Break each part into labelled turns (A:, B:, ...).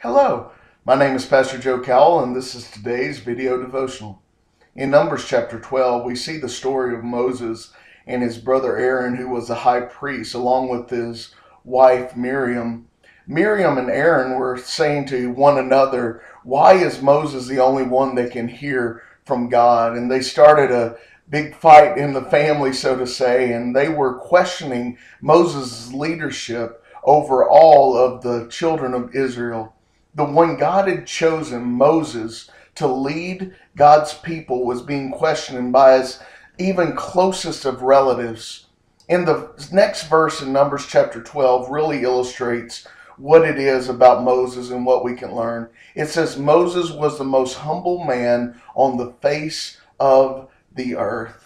A: Hello, my name is Pastor Joe Cowell, and this is today's video devotional. In Numbers chapter 12, we see the story of Moses and his brother Aaron, who was the high priest, along with his wife Miriam. Miriam and Aaron were saying to one another, "Why is Moses the only one that can hear from God?" And they started a big fight in the family, so to say, and they were questioning Moses' leadership over all of the children of Israel. The one God had chosen, Moses, to lead God's people was being questioned by his even closest of relatives. And the next verse in Numbers chapter 12 really illustrates what it is about Moses and what we can learn. It says, Moses was the most humble man on the face of the earth.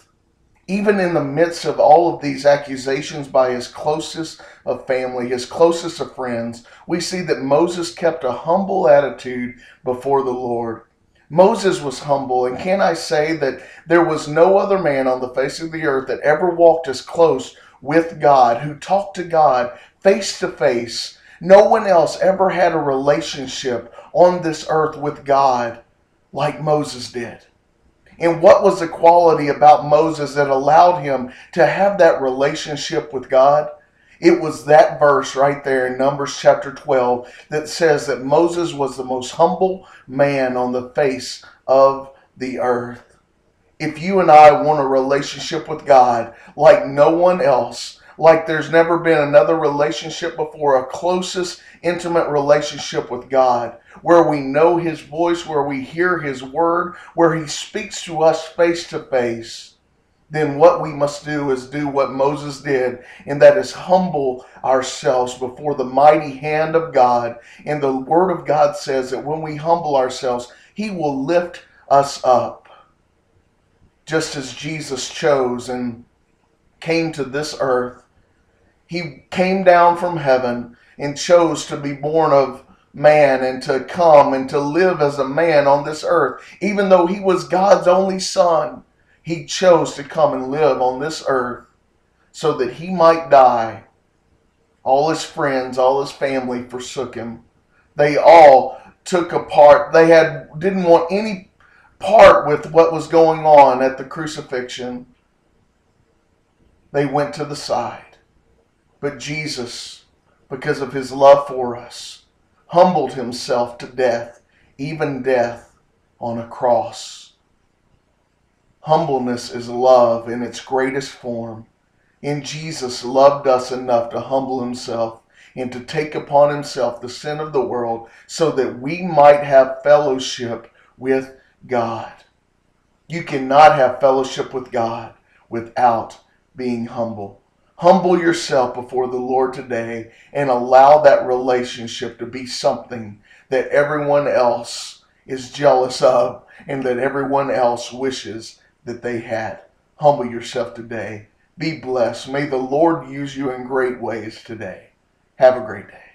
A: Even in the midst of all of these accusations by his closest of family, his closest of friends, we see that Moses kept a humble attitude before the Lord. Moses was humble, and can I say that there was no other man on the face of the earth that ever walked as close with God, who talked to God face to face. No one else ever had a relationship on this earth with God like Moses did. And what was the quality about Moses that allowed him to have that relationship with God? It was that verse right there in Numbers chapter 12 that says that Moses was the most humble man on the face of the earth. If you and I want a relationship with God like no one else, like there's never been another relationship before, a closest, intimate relationship with God, where we know His voice, where we hear His word, where He speaks to us face to face, then what we must do is do what Moses did, and that is humble ourselves before the mighty hand of God. And the Word of God says that when we humble ourselves, He will lift us up. Just as Jesus chose and came to this earth, He came down from heaven and chose to be born of man and to come and to live as a man on this earth. Even though He was God's only Son, He chose to come and live on this earth so that He might die. All His friends, all His family forsook Him. They all took a part. They didn't want any part with what was going on at the crucifixion. They went to the side. But Jesus, because of His love for us, humbled Himself to death, even death on a cross. Humbleness is love in its greatest form. And Jesus loved us enough to humble Himself and to take upon Himself the sin of the world so that we might have fellowship with God. You cannot have fellowship with God without being humble. Humble yourself before the Lord today and allow that relationship to be something that everyone else is jealous of and that everyone else wishes that they had. Humble yourself today. Be blessed. May the Lord use you in great ways today. Have a great day.